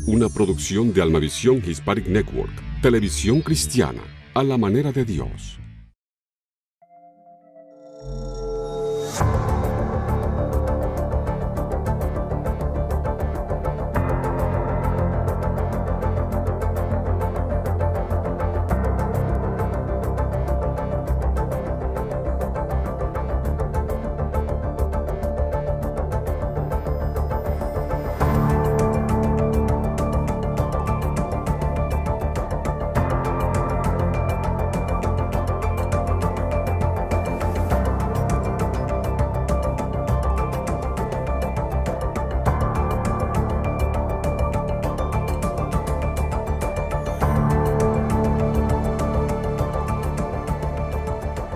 Una producción de Almavisión Hispanic Network, televisión cristiana, a la manera de Dios.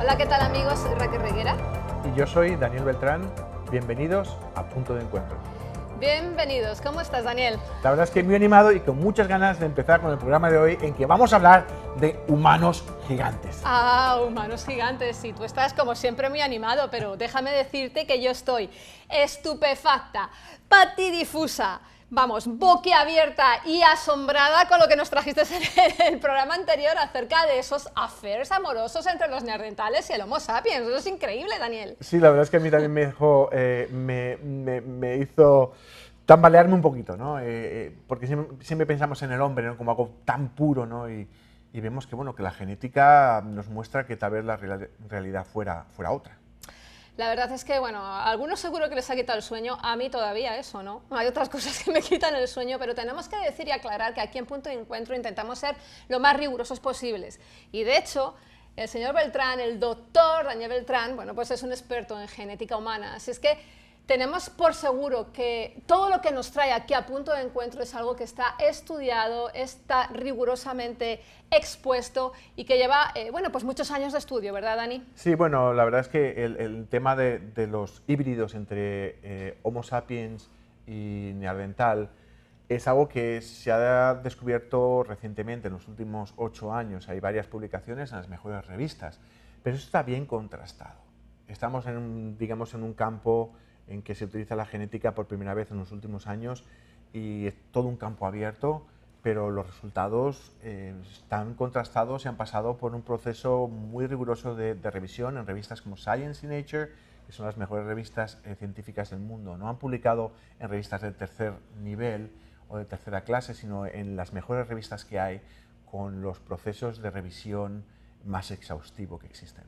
Hola, ¿qué tal amigos? Soy Raquel Reguera. Y yo soy Daniel Beltrán. Bienvenidos a Punto de Encuentro. Bienvenidos. ¿Cómo estás, Daniel? La verdad es que muy animado y con muchas ganas de empezar con el programa de hoy, en que vamos a hablar de humanos gigantes. Ah, humanos gigantes. Sí, tú estás como siempre muy animado, pero déjame decirte que yo estoy estupefacta, patidifusa, vamos, boquiabierta y asombrada con lo que nos trajiste en el programa anterior acerca de esos affairs amorosos entre los neandertales y el Homo sapiens. Eso es increíble, Daniel. Sí, la verdad es que a mí también me dejó, me hizo tambalearme un poquito, ¿no? Porque siempre pensamos en el hombre, ¿no?, como algo tan puro, ¿no? Y vemos que, bueno, que la genética nos muestra que tal vez la realidad fuera otra. La verdad es que, bueno, a algunos seguro que les ha quitado el sueño, a mí todavía eso, ¿no? Hay otras cosas que me quitan el sueño, pero tenemos que decir y aclarar que aquí en Punto de Encuentro intentamos ser lo más rigurosos posibles. Y de hecho, el señor Beltrán, el doctor Daniel Beltrán, bueno, pues es un experto en genética humana, así es que tenemos por seguro que todo lo que nos trae aquí a Punto de Encuentro es algo que está estudiado, está rigurosamente expuesto y que lleva, bueno, pues muchos años de estudio, ¿verdad, Dani? Sí, bueno, la verdad es que el tema de los híbridos entre Homo sapiens y neandertal es algo que se ha descubierto recientemente, en los últimos 8 años. Hay varias publicaciones en las mejores revistas, pero eso está bien contrastado. Estamos digamos, en un campo en que se utiliza la genética por primera vez en los últimos años y es todo un campo abierto, pero los resultados están contrastados y han pasado por un proceso muy riguroso de revisión en revistas como Science y Nature, que son las mejores revistas científicas del mundo. No han publicado en revistas de tercer nivel o de tercera clase, sino en las mejores revistas que hay, con los procesos de revisión más exhaustivos que existen.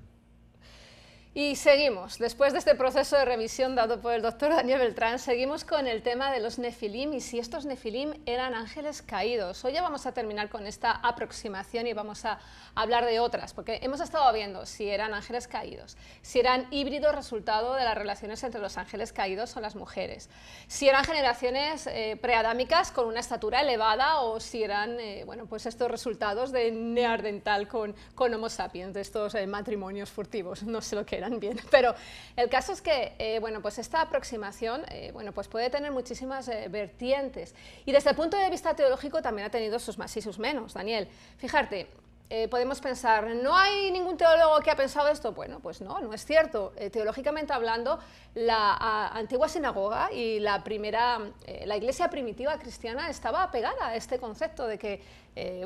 Y seguimos, después de este proceso de revisión dado por el doctor Daniel Beltrán, seguimos con el tema de los nefilim y si estos nefilim eran ángeles caídos. Hoy ya vamos a terminar con esta aproximación y vamos a hablar de otras, porque hemos estado viendo si eran ángeles caídos, si eran híbridos resultado de las relaciones entre los ángeles caídos o las mujeres, si eran generaciones preadámicas con una estatura elevada o si eran, bueno, pues estos resultados de neandertal con Homo sapiens, de estos matrimonios furtivos, no sé lo que eran bien, pero el caso es que, bueno, pues esta aproximación, bueno, pues puede tener muchísimas vertientes y desde el punto de vista teológico también ha tenido sus más y sus menos, Daniel. Fíjate, podemos pensar, ¿no hay ningún teólogo que ha pensado esto? Bueno, pues no es cierto. Teológicamente hablando, la antigua sinagoga y la iglesia primitiva cristiana estaba apegada a este concepto de que,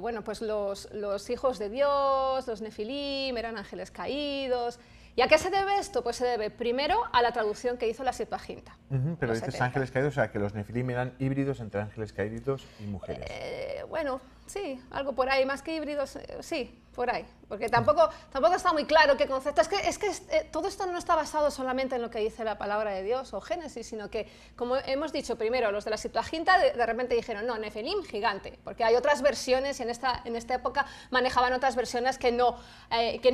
bueno, pues los hijos de Dios, los nefilim, eran ángeles caídos. ¿Y a qué se debe esto? Pues se debe primero a la traducción que hizo la Septuaginta. Pero dices 70. ángeles caídos, o sea, que los nefilim eran híbridos entre ángeles caídos y mujeres. Bueno, sí, algo por ahí, más que híbridos, sí, por ahí. Porque tampoco está muy claro qué concepto. Es que todo esto no está basado solamente en lo que dice la palabra de Dios o Génesis, sino que, como hemos dicho primero, los de la Septuaginta de repente dijeron, no, nefilim, gigante, porque hay otras versiones y en esta época manejaban otras versiones que no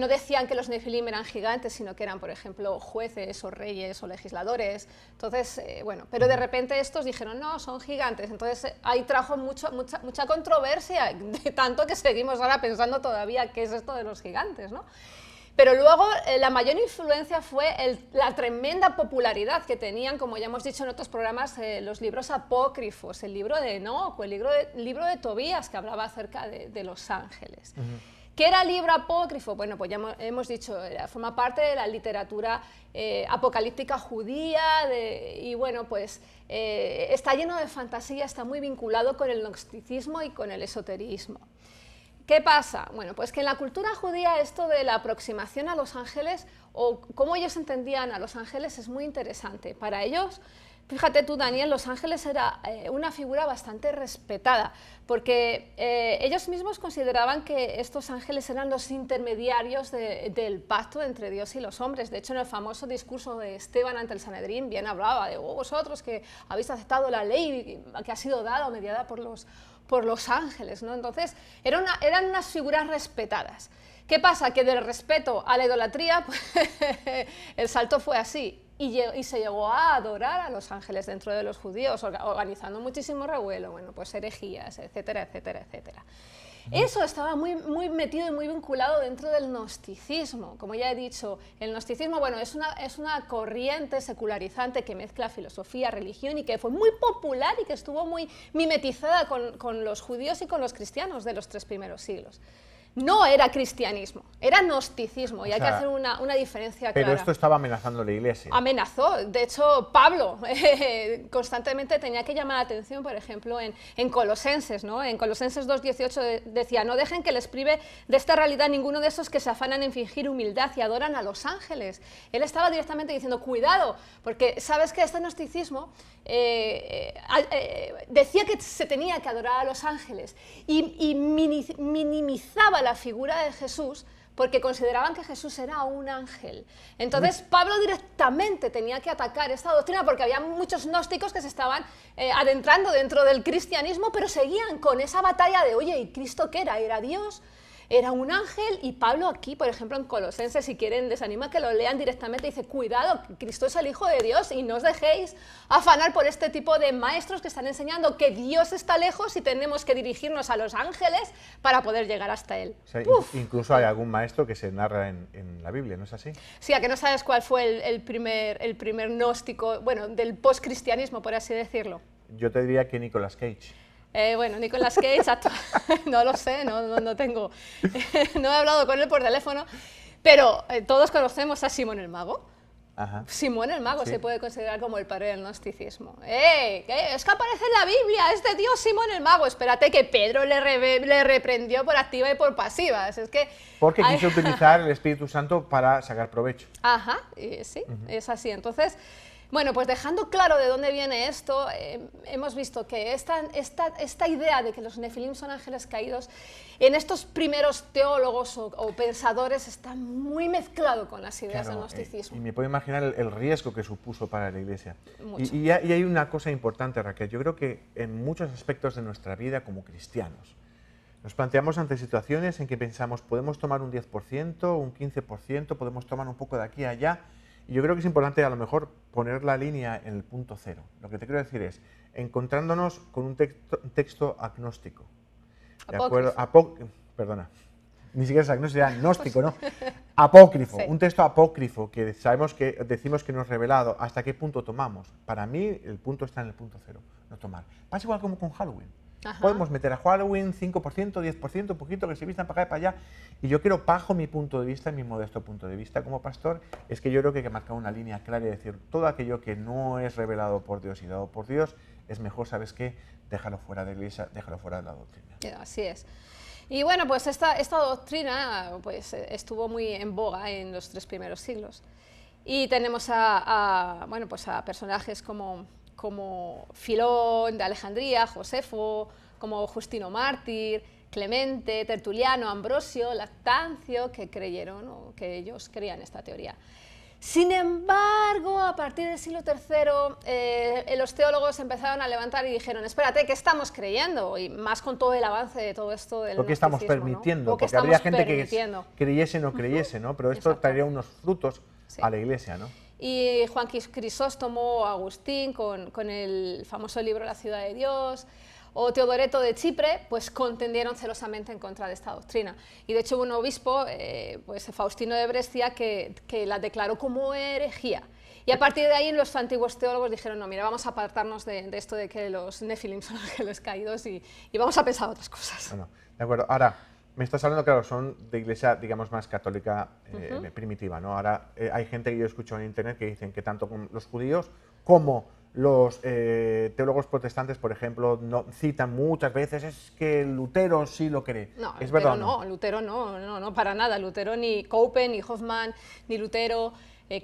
decían que los nefilim eran gigantes, sino que eran, por ejemplo, jueces o reyes o legisladores. Entonces, bueno, pero de repente estos dijeron, no, son gigantes. Entonces, ahí trajo mucha controversia, de tanto que seguimos ahora pensando todavía qué es esto de los gigantes, ¿no? Pero luego la mayor influencia fue la tremenda popularidad que tenían, como ya hemos dicho en otros programas, los libros apócrifos, el libro de Enoc, el libro de Tobías, que hablaba acerca de los ángeles. ¿Qué era el libro apócrifo? Bueno, pues ya hemos dicho, forma parte de la literatura apocalíptica judía y bueno, pues está lleno de fantasía, está muy vinculado con el gnosticismo y con el esoterismo. ¿Qué pasa? Bueno, pues que en la cultura judía esto de la aproximación a los ángeles o cómo ellos entendían a los ángeles es muy interesante. Para ellos, fíjate tú, Daniel, los ángeles era una figura bastante respetada, porque ellos mismos consideraban que estos ángeles eran los intermediarios del pacto entre Dios y los hombres. De hecho, en el famoso discurso de Esteban ante el Sanedrín, bien hablaba de vosotros que habéis aceptado la ley que ha sido dada o mediada por los ángeles, ¿no? Entonces, eran unas figuras respetadas. ¿Qué pasa? Que del respeto a la idolatría, pues, el salto fue así. Y se llegó a adorar a los ángeles dentro de los judíos, organizando muchísimo revuelo, bueno, pues herejías, etcétera, etcétera, etcétera. Eso estaba muy metido y muy vinculado dentro del gnosticismo. Como ya he dicho, el gnosticismo, bueno, es una corriente secularizante que mezcla filosofía, religión y que fue muy popular y que estuvo muy mimetizada con los judíos y con los cristianos de los 3 primeros siglos. No era cristianismo, era gnosticismo, y hay que hacer una diferencia clara. Pero esto estaba amenazando la Iglesia. Amenazó, de hecho Pablo constantemente tenía que llamar la atención, por ejemplo, en Colosenses, ¿no? En Colosenses 2:18 decía, no dejen que les prive de esta realidad ninguno de esos que se afanan en fingir humildad y adoran a los ángeles. Él estaba directamente diciendo, cuidado, porque sabes que este gnosticismo decía que se tenía que adorar a los ángeles y minimizaba la figura de Jesús porque consideraban que Jesús era un ángel. Entonces Pablo directamente tenía que atacar esta doctrina porque había muchos gnósticos que se estaban adentrando dentro del cristianismo, pero seguían con esa batalla de, oye, ¿y Cristo qué era? ¿Era Dios? ¿Era un ángel? Y Pablo aquí, por ejemplo, en Colosenses, si quieren, les anima a que lo lean directamente, dice, cuidado, Cristo es el Hijo de Dios y no os dejéis afanar por este tipo de maestros que están enseñando que Dios está lejos y tenemos que dirigirnos a los ángeles para poder llegar hasta Él. O sea, incluso hay algún maestro que se narra en la Biblia, ¿no es así? Sí, a que no sabes cuál fue el primer gnóstico, bueno, del postcristianismo, por así decirlo. Yo te diría que Nicolas Cage. Bueno, Nicolas Cage, no lo sé, no tengo, no he hablado con él por teléfono, pero todos conocemos a Simón el Mago. Ajá. Simón el Mago se puede considerar como el padre del gnosticismo. Es que aparece en la Biblia, es de Dios Simón el Mago. Espérate que Pedro le reprendió por activa y por pasiva. Es que porque quiso utilizar el Espíritu Santo para sacar provecho. Ajá, sí, es así. Entonces, bueno, pues dejando claro de dónde viene esto, hemos visto que esta idea de que los nefilim son ángeles caídos, en estos primeros teólogos o pensadores está muy mezclado con las ideas del gnosticismo. Y me puedo imaginar el riesgo que supuso para la Iglesia. Y hay una cosa importante, Raquel, yo creo que en muchos aspectos de nuestra vida como cristianos, nos planteamos ante situaciones en que pensamos, podemos tomar un 10%, un 15%, podemos tomar un poco de aquí a allá. Y yo creo que es importante a lo mejor poner la línea en el punto cero. Lo que te quiero decir es, encontrándonos con un texto agnóstico. ¿De acuerdo? Perdona, ni siquiera es agnóstico, es agnóstico, ¿no? Apócrifo, sí. Un texto apócrifo que decimos que no es revelado. ¿Hasta qué punto tomamos? Para mí el punto está en el punto cero, no tomar. Pasa igual como con Halloween. Ajá. Podemos meter a Halloween 5%, 10%, un poquito, que se vistan para acá y para allá. Y yo quiero, bajo mi punto de vista, mi modesto punto de vista como pastor, es que yo creo que hay que marcar una línea clara y decir, todo aquello que no es revelado por Dios y dado por Dios, es mejor, ¿sabes qué? Déjalo fuera de la Iglesia, déjalo fuera de la doctrina. Así es. Y bueno, pues esta doctrina pues, estuvo muy en boga en los 3 primeros siglos. Y tenemos a personajes como Filón de Alejandría, Josefo, como Justino Mártir, Clemente, Tertuliano, Ambrosio, Lactancio, que creyeron o que ellos creían esta teoría. Sin embargo, a partir del siglo III, los teólogos empezaron a levantar y dijeron, espérate, ¿qué estamos creyendo? Y más con todo el avance de todo esto del lo que estamos permitiendo, ¿no? Porque habría gente que creyese o no creyese, ¿no? Pero esto traería unos frutos a la Iglesia, ¿no? Y Juan Crisóstomo, Agustín, con el famoso libro La ciudad de Dios, o Teodoreto de Chipre, pues contendieron celosamente en contra de esta doctrina. Y de hecho hubo un obispo, pues Faustino de Brescia, que la declaró como herejía. Y a partir de ahí los antiguos teólogos dijeron, no, mira, vamos a apartarnos de esto de que los nefilim son ángeles caídos y vamos a pensar otras cosas. Bueno, de acuerdo. Ahora, Me estás hablando, claro, son de iglesia, digamos, más católica primitiva, ¿no? Ahora hay gente que yo escucho en internet que dicen que tanto con los judíos como los teólogos protestantes, por ejemplo, no, citan muchas veces, es que Lutero sí lo cree. No, ¿Es Lutero verdad o no, Lutero no, para nada. Lutero, ni Copen, ni Hoffman, ni Lutero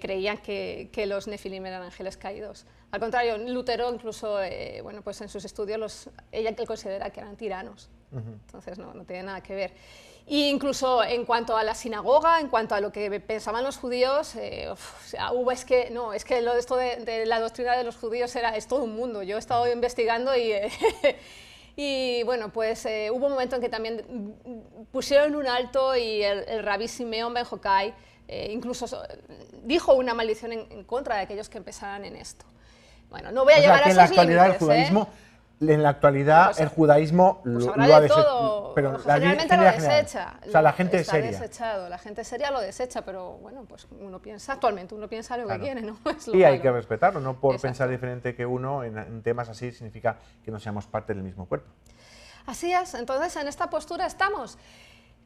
creían que los Nefilim eran ángeles caídos. Al contrario, Lutero incluso, bueno, pues en sus estudios, él considera que eran tiranos. Entonces no tiene nada que ver. E incluso en cuanto a la sinagoga, en cuanto a lo que pensaban los judíos, es que esto de la doctrina de los judíos es todo un mundo. Yo he estado investigando y y bueno, pues hubo un momento en que también pusieron un alto y el rabí Simeón Ben Jokai incluso dijo una maldición en contra de aquellos que empezaran en esto. Bueno, no voy a llegar a esos límites, en la actualidad pues, el judaísmo pues lo ha ha desechado, pero generalmente lo desecha. O sea, la gente está seria. Desechado, la gente seria lo desecha, pero bueno, pues uno piensa, actualmente uno piensa lo que quiere, ¿no? Es lo y hay malo. que respetarlo, no por Exacto. pensar diferente que uno en temas así significa que no seamos parte del mismo cuerpo. Así es, entonces en esta postura estamos.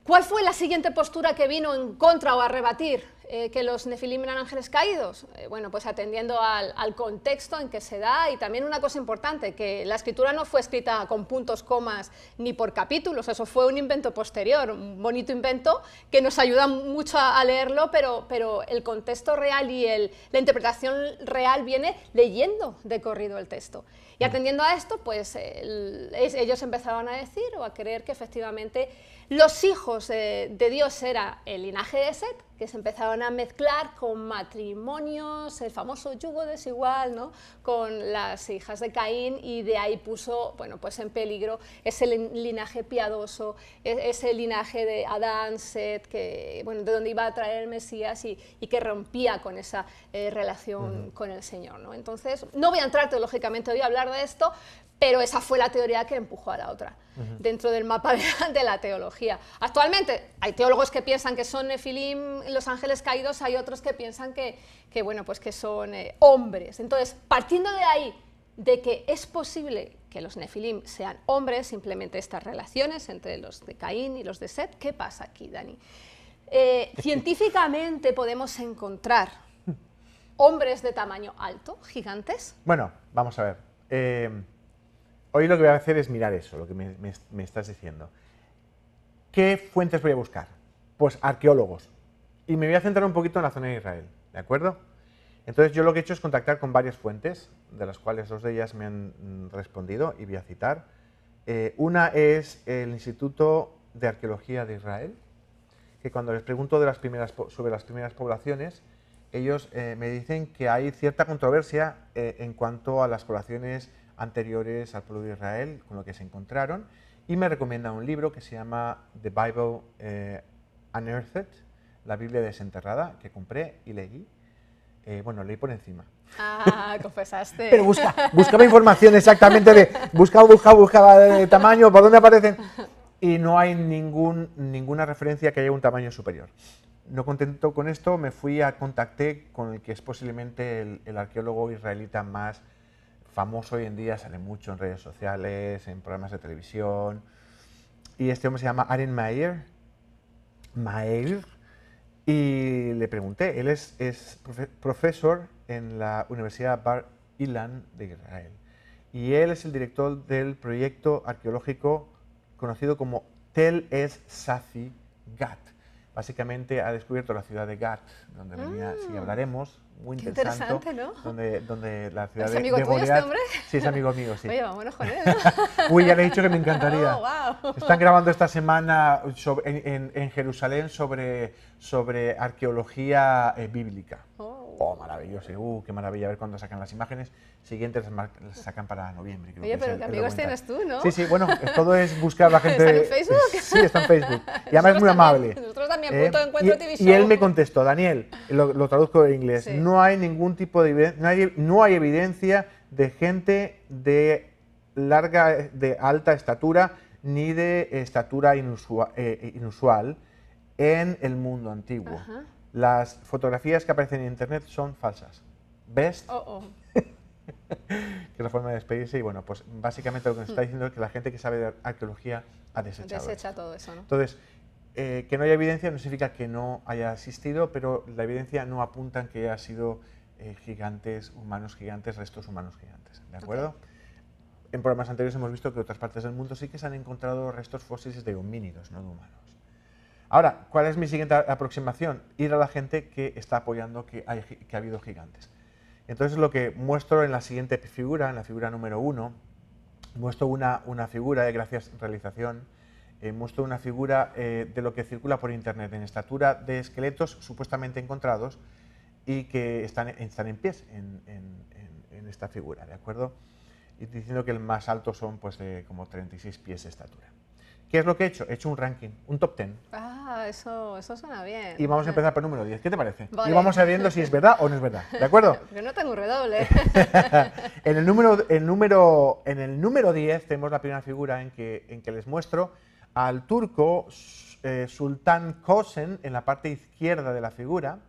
¿Cuál fue la siguiente postura que vino en contra o a rebatir que los Nefilim eran ángeles caídos? Bueno, pues atendiendo al contexto en que se da, y también una cosa importante, que la escritura no fue escrita con puntos, comas, ni por capítulos, eso fue un invento posterior, un bonito invento que nos ayuda mucho a leerlo, pero el contexto real y la interpretación real viene leyendo de corrido el texto. Y atendiendo a esto, pues ellos empezaron a decir o a creer que efectivamente los hijos de Dios era el linaje de Set, que se empezaron a mezclar con matrimonios, el famoso yugo desigual, ¿no?, con las hijas de Caín, y de ahí puso, bueno, pues en peligro ese linaje piadoso, ese linaje de Adán, Set, que, bueno, de donde iba a traer el Mesías y que rompía con esa relación con el Señor, ¿no? Entonces, no voy a entrar teológicamente hoy a hablar de esto, pero esa fue la teoría que empujó a la otra, dentro del mapa de la teología. Actualmente hay teólogos que piensan que son Nefilim, los ángeles caídos, hay otros que piensan que bueno, pues que son hombres. Entonces, partiendo de ahí, de que es posible que los Nefilim sean hombres, simplemente estas relaciones entre los de Caín y los de Set, ¿qué pasa aquí, Dani? Científicamente podemos encontrar hombres de tamaño alto, gigantes. Bueno, vamos a ver. Hoy lo que voy a hacer es mirar eso, lo que me estás diciendo. ¿Qué fuentes voy a buscar? Pues arqueólogos. Y me voy a centrar un poquito en la zona de Israel, ¿de acuerdo? Entonces yo lo que he hecho es contactar con varias fuentes, de las cuales dos de ellas me han respondido y voy a citar. Una es el Instituto de Arqueología de Israel, que cuando les pregunto sobre las primeras poblaciones, ellos me dicen que hay cierta controversia en cuanto a las poblaciones anteriores al pueblo de Israel, con lo que se encontraron, y me recomienda un libro que se llama The Bible Unearthed, la Biblia desenterrada, que compré y leí. Bueno, leí por encima. Ah, confesaste. Pero buscaba información exactamente buscaba de tamaño, por dónde aparecen, y no hay ninguna referencia que haya un tamaño superior. No contento con esto, me contacté con el que es posiblemente el arqueólogo israelita más famoso hoy en día, sale mucho en redes sociales, en programas de televisión, y este hombre se llama Aren Meir, y le pregunté, él es profesor en la Universidad Bar Ilan de Israel, y él es el director del proyecto arqueológico conocido como Tel Es-Safi Gat. Básicamente ha descubierto la ciudad de Gat, donde venía, sí, hablaremos, muy interesante, ¿no? donde la ciudad ¿Es de amigo tuyo Goliat, este hombre? Sí, es amigo mío, sí. Oye, vámonos con él. Uy, ya le he dicho que me encantaría. Oh, wow. Están grabando esta semana en Jerusalén sobre arqueología bíblica. Oh, maravilloso. Qué maravilla. A ver cuándo sacan las imágenes. Siguientes las sacan para noviembre. Oye, pero qué amigos tienes tú, ¿no? Sí, bueno, todo es buscar a la gente. ¿Están en Facebook? Sí, está en Facebook. Y además es muy amable. Nosotros también, punto de encuentro TV Show. Y él me contestó, Daniel, lo traduzco en inglés, Sí. no hay ningún tipo de evidencia, no hay evidencia de gente de alta estatura ni de estatura inusual en el mundo antiguo. Ajá. Las fotografías que aparecen en internet son falsas. ¿Ves? Oh, oh. que es la forma de despedirse. Y bueno, pues básicamente lo que nos está diciendo es que la gente que sabe de arqueología ha desechado Desecha todo eso, ¿no? Entonces, que no haya evidencia no significa que no haya existido, pero la evidencia no apunta en que haya sido gigantes, humanos gigantes, restos humanos gigantes. ¿De acuerdo? Ok. En programas anteriores hemos visto que en otras partes del mundo sí que se han encontrado restos fósiles de homínidos, no de humanos. Ahora, ¿cuál es mi siguiente aproximación? Ir a la gente que está apoyando que ha habido gigantes. Entonces, lo que muestro en la siguiente figura, en la figura número 1, muestro una figura de gracias realización, muestro una figura de lo que circula por internet en estatura de esqueletos supuestamente encontrados y que están en pies en esta figura, ¿de acuerdo? Y diciendo que el más alto son pues de como 36 pies de estatura. ¿Qué es lo que he hecho? He hecho un ranking, un top 10. Ah, eso suena bien. Y vamos a empezar por el número 10. ¿Qué te parece? Vale. Y vamos a viendo si es verdad o no es verdad. ¿De acuerdo? Yo no tengo un redoble. En el número 10 tenemos la primera figura en que les muestro al turco Sultan Kösen en la parte izquierda de la figura,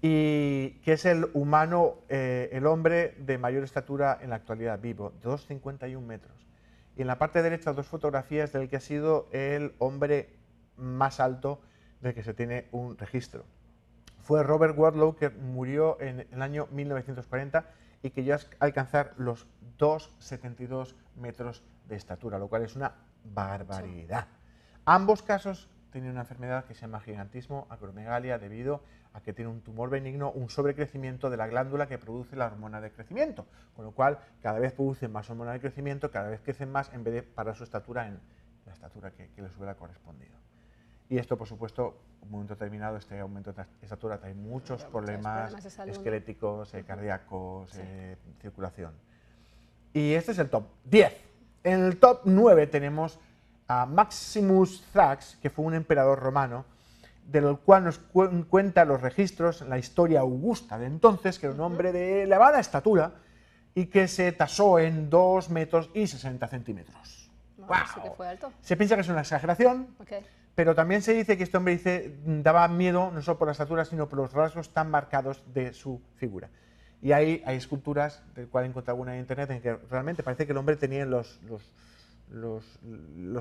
y que es el humano, el hombre de mayor estatura en la actualidad vivo, 2,51 metros. Y en la parte derecha dos fotografías del que ha sido el hombre más alto del que se tiene un registro. Fue Robert Wadlow, que murió en el año 1940 y que llegó a alcanzar los 2,72 metros de estatura, lo cual es una barbaridad. Ambos casos tienen una enfermedad que se llama gigantismo, acromegalia, debido a que tiene un tumor benigno, un sobrecrecimiento de la glándula que produce la hormona de crecimiento, con lo cual cada vez producen más hormona de crecimiento, cada vez crecen más en vez de parar su estatura en la estatura que les hubiera correspondido. Y esto, por supuesto, en un momento determinado, este aumento de estatura trae muchos problemas esqueléticos, cardíacos, circulación. Y este es el top 10. En el top 9 tenemos a Maximus Thrax, que fue un emperador romano, del cual nos cuenta los registros, la historia augusta de entonces, que era un hombre de elevada estatura y que se tasó en 2 metros y 60 centímetros. No, ¡Wow! sí que fue alto. Se piensa que es una exageración, pero también se dice que este hombre daba miedo no solo por la estatura, sino por los rasgos tan marcados de su figura. Y ahí hay esculturas, del cual he encontrado una en internet, en que realmente parece que el hombre tenía los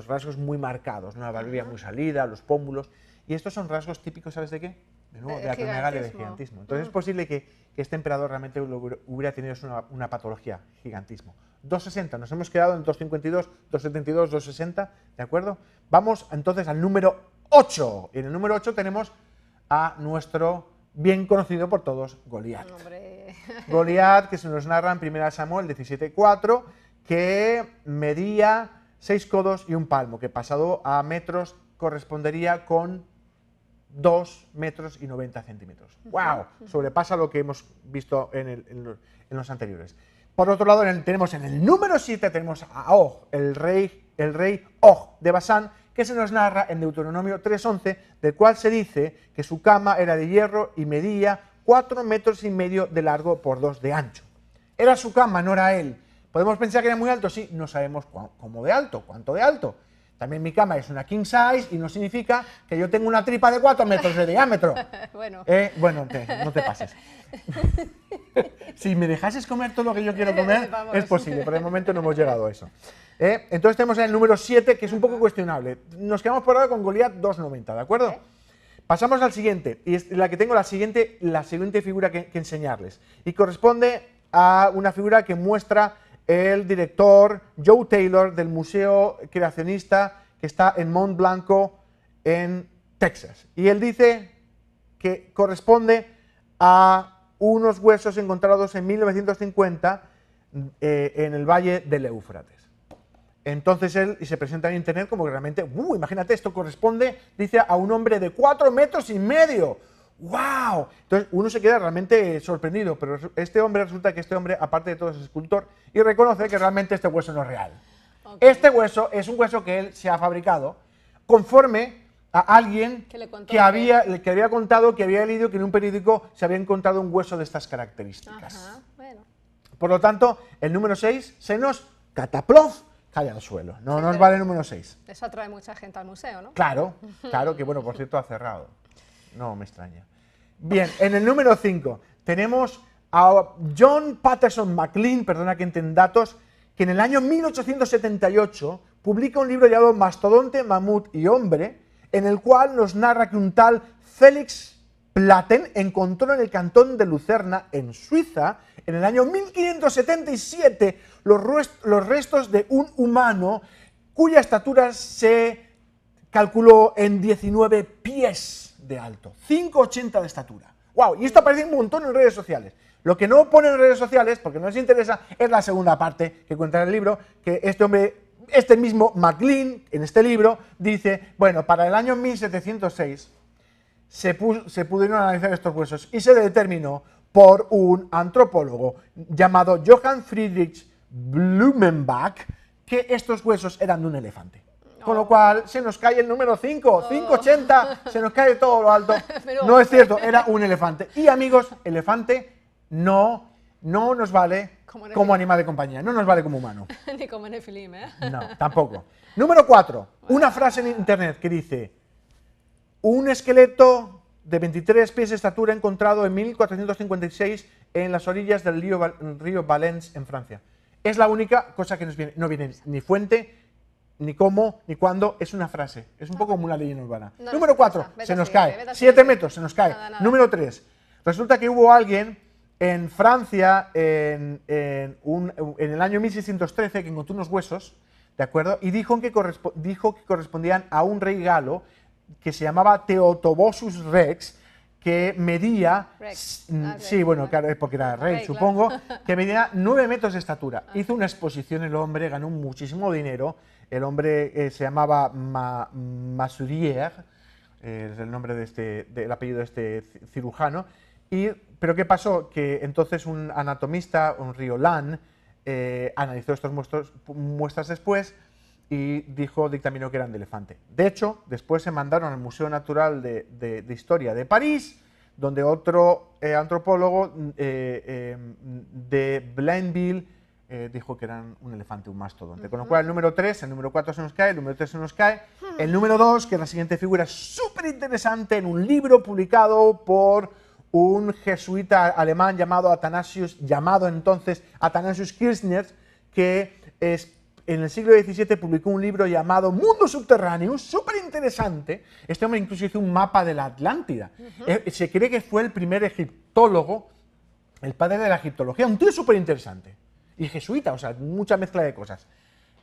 rasgos muy marcados, ¿no? La barbilla muy salida, los pómulos. Y estos son rasgos típicos, ¿sabes de qué? De nuevo, de acromegalia, de gigantismo. Entonces es posible que este emperador realmente hubiera tenido una patología, gigantismo. 2,60, nos hemos quedado en 2,52, 2,72, 2,60, ¿de acuerdo? Vamos entonces al número 8. Y en el número 8 tenemos a nuestro bien conocido por todos, Goliat. Goliat, que se nos narra en 1 Samuel 17,4, que medía 6 codos y un palmo, que pasado a metros correspondería con 2 metros y 90 centímetros. ¡Wow! Sobrepasa lo que hemos visto en los anteriores. Por otro lado, tenemos en el número 7 tenemos a Og, el rey Og de Basán, que se nos narra en Deuteronomio 3,11, del cual se dice que su cama era de hierro y medía 4 metros y medio de largo por 2 de ancho. Era su cama, no era él. ¿Podemos pensar que era muy alto? Sí, no sabemos cómo de alto, cuánto de alto. También mi cama es una king size y no significa que yo tenga una tripa de 4 metros de diámetro. Bueno, no te pases. Si me dejases comer todo lo que yo quiero comer, es posible, pero de momento no hemos llegado a eso. Entonces tenemos el número 7, que es un poco cuestionable. Nos quedamos por ahora con Goliat 2,90, ¿de acuerdo? Pasamos al siguiente, y es la que tengo la siguiente figura que enseñarles. Y corresponde a una figura que muestra el director Joe Taylor del Museo Creacionista que está en Mount Blanco, en Texas. Y él dice que corresponde a unos huesos encontrados en 1950 en el valle del Éufrates. Entonces él se presenta en internet como que realmente, imagínate, esto corresponde, dice, a un hombre de 4 metros y medio. ¡Wow! Entonces uno se queda realmente sorprendido, pero resulta que este hombre, aparte de todo, es escultor y reconoce que realmente este hueso no es real. Este hueso es un hueso que él se ha fabricado conforme a alguien que había contado, que había leído que en un periódico se había encontrado un hueso de estas características. Por lo tanto, el número 6 se nos cataplof, cae al suelo. No nos vale el número 6. Eso atrae mucha gente al museo, ¿no? Claro, que bueno, por cierto ha cerrado. No me extraña. Bien, en el número 5 tenemos a John Patterson McLean, perdona que entren datos, que en el año 1878 publica un libro llamado Mastodonte, Mamut y Hombre, en el cual nos narra que un tal Félix Platen encontró en el cantón de Lucerna, en Suiza, en el año 1577, los restos de un humano cuya estatura se calculó en 19 pies de alto, 5,80 de estatura. ¡Wow! Y esto aparece un montón en redes sociales. Lo que no pone en redes sociales, porque no les interesa, es la segunda parte que cuenta en el libro, que este hombre, este mismo McLean, en este libro, dice, bueno, para el año 1706 se pudieron analizar estos huesos y se determinó por un antropólogo llamado Johann Friedrich Blumenbach que estos huesos eran de un elefante. Con lo cual se nos cae el número 5, 5,80, se nos cae todo lo alto. No es cierto, era un elefante. Y amigos, elefante no nos vale como animal de compañía, no nos vale como humano. Ni como Nefilim, ¿eh? No, tampoco. Número 4, una frase en internet que dice: un esqueleto de 23 pies de estatura encontrado en 1456 en las orillas del río Valence en Francia. Es la única cosa que nos viene, no viene ni fuente, ni cómo, ni cuándo, es una frase. Es un poco como una leyenda urbana. No, número 4, se nos cae. 7 metros, se nos cae. Nada. Número 3, resulta que hubo alguien en Francia en el año 1613 que encontró unos huesos, ¿de acuerdo? Y dijo que correspondían a un rey galo que se llamaba Theotobosus Rex, que medía, sí, bueno, claro, porque era rey, supongo, que medía 9 metros de estatura. Hizo una exposición el hombre, ganó muchísimo dinero. El hombre se llamaba Masurier, es el nombre del apellido de este cirujano. Pero ¿qué pasó? Que entonces un anatomista, un Riolan, analizó estas muestras después y dictaminó que eran de elefante. De hecho, después se mandaron al Museo Natural de Historia de París, donde otro antropólogo de Blainville dijo que eran un elefante, un mastodonte. Con lo cual el número 3, el número 4 se nos cae, el número 3 se nos cae. El número 2, que es la siguiente figura súper interesante, en un libro publicado por un jesuita alemán llamado entonces Athanasius Kirchner, que en el siglo XVII publicó un libro llamado Mundo Subterráneo, súper interesante. Este hombre incluso hizo un mapa de la Atlántida. Se cree que fue el primer egiptólogo, el padre de la egiptología, un tío súper interesante. Y jesuita, o sea, mucha mezcla de cosas.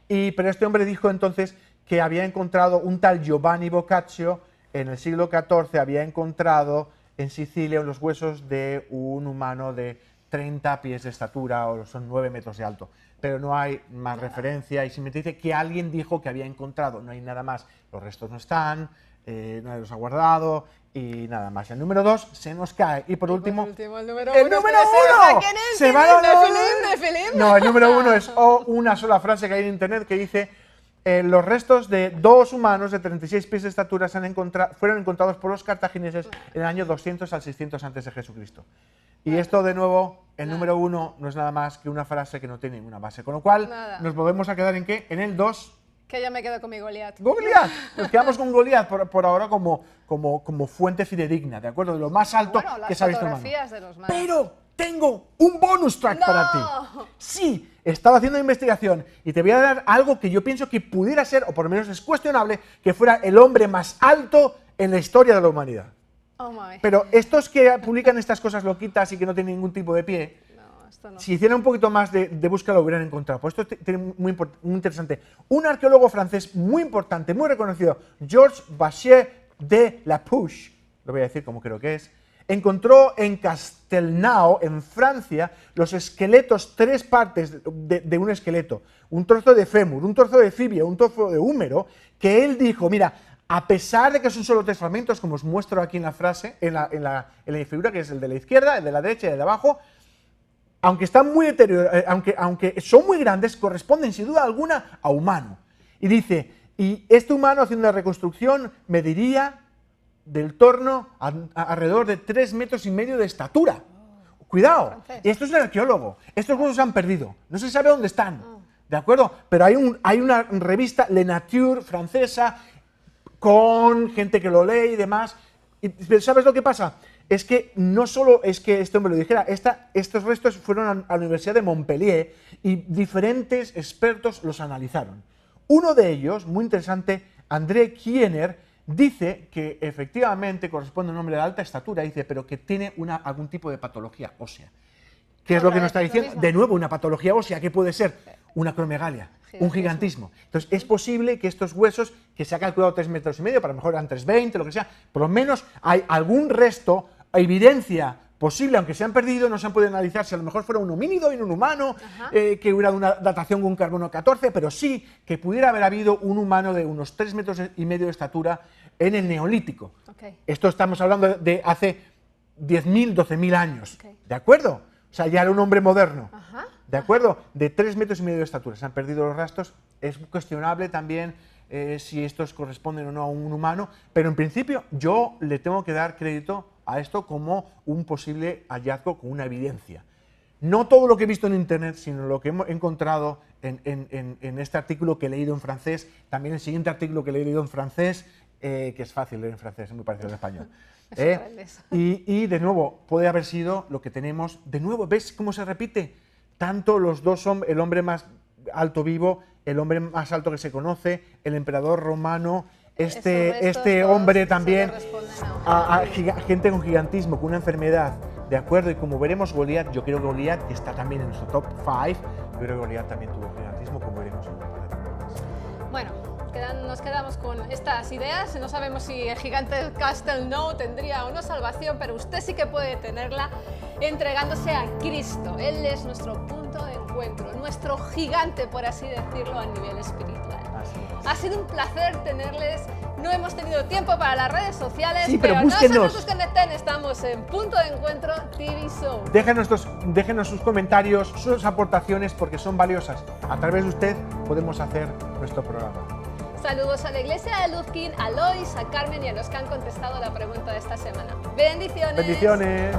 Pero este hombre dijo entonces que había encontrado un tal Giovanni Boccaccio, en el siglo XIV, había encontrado en Sicilia los huesos de un humano de 30 pies de estatura, o son 9 metros de alto. Pero no hay más referencia, y simplemente dice que alguien dijo que había encontrado, no hay nada más, los restos no están, nadie los ha guardado, y nada más. El número 2 se nos cae, y por último, el número 1 se va a Nefilim. No, el número 1 es una sola frase que hay en internet que dice: los restos de 2 humanos de 36 pies de estatura fueron encontrados por los cartagineses en el año 200 al 600 antes de Jesucristo. Y esto, de nuevo, el número 1 no es nada más que una frase que no tiene ninguna base. Con lo cual, nos volvemos a quedar ¿en qué? En el 2. Que yo me quedo con mi Goliat. ¡Goliat! Nos quedamos con Goliat por ahora como fuente fidedigna, ¿de acuerdo? De lo más alto que se ha visto en mano. Pero tengo un bonus track para ti. Sí, estaba haciendo investigación y te voy a dar algo que yo pienso que pudiera ser, o por lo menos es cuestionable, que fuera el hombre más alto en la historia de la humanidad. Pero estos que publican estas cosas loquitas y que no tienen ningún tipo de pie, si hicieran un poquito más de búsqueda lo hubieran encontrado. Pues esto es muy interesante. Un arqueólogo francés muy importante, muy reconocido, Georges Bachier de la Puche, lo voy a decir como creo que es, encontró en Castelnau, en Francia, los esqueletos, 3 partes de un esqueleto, un trozo de fémur, un trozo de fibia, un trozo de húmero, que él dijo, mira, a pesar de que son solo 3 fragmentos, como os muestro aquí en la frase, en la figura, que es el de la izquierda, el de la derecha y el de abajo, aunque están muy deteriorados, aunque son muy grandes, corresponden sin duda alguna a humano. Y dice, y este humano haciendo la reconstrucción mediría del torno alrededor de 3,5 metros de estatura. Cuidado, esto es un arqueólogo, estos huesos se han perdido, no se sabe dónde están, ¿de acuerdo? Pero hay una revista, Le Nature, francesa, con gente que lo lee y demás. ¿Y sabes lo que pasa? es que no solo es que este hombre lo dijera, estos restos fueron a la Universidad de Montpellier y diferentes expertos los analizaron. Uno de ellos, muy interesante, André Kiener, dice que efectivamente corresponde a un hombre de alta estatura, dice, pero que tiene algún tipo de patología ósea. ¿Qué es lo que nos está diciendo? De nuevo, una patología ósea, ¿qué puede ser? Una acromegalia, un gigantismo. Entonces, es posible que estos huesos, que se ha calculado 3,5 metros, para lo mejor eran 3,20, lo que sea, por lo menos hay algún resto, evidencia posible, aunque se han perdido, no se han podido analizar si a lo mejor fuera un homínido y un humano, que hubiera una datación con un carbono 14, pero sí que pudiera haber habido un humano de unos 3,5 metros de estatura en el Neolítico. Esto estamos hablando de hace 10.000, 12.000 años, ¿de acuerdo? O sea, ya era un hombre moderno, ¿de acuerdo? De 3,5 metros de estatura. Se han perdido los rastros. Es cuestionable también si estos corresponden o no a un humano, pero en principio yo le tengo que dar crédito a esto como un posible hallazgo, con una evidencia. No todo lo que he visto en internet, sino lo que he encontrado en este artículo que he leído en francés, también el siguiente artículo que he leído en francés, que es fácil leer en francés, es muy parecido al español. Y de nuevo, puede haber sido lo que tenemos. De nuevo, ¿ves cómo se repite? Tanto los dos, el hombre más alto vivo, el hombre más alto que se conoce, el emperador romano, este hombre también, a gente con gigantismo, con una enfermedad, ¿de acuerdo? Y como veremos, Goliat, yo creo que Goliat, que está también en nuestro top 5, yo creo que Goliat también tuvo gigantismo, como veremos en un par de temporadas. Bueno, nos quedamos con estas ideas. No sabemos si el gigante Castle No tendría o no salvación, pero usted sí que puede tenerla entregándose a Cristo. Él es nuestro punto de encuentro, nuestro gigante, por así decirlo, a nivel espiritual. Ha sido un placer tenerles. No hemos tenido tiempo para las redes sociales, sí, pero búsquenos. No se nos desconecten, estamos en Punto de Encuentro TV Show. Déjenos sus comentarios, sus aportaciones, porque son valiosas. A través de usted podemos hacer nuestro programa. Saludos a la Iglesia de Luzkin, a Lois, a Carmen y a los que han contestado la pregunta de esta semana. ¡Bendiciones! ¡Bendiciones!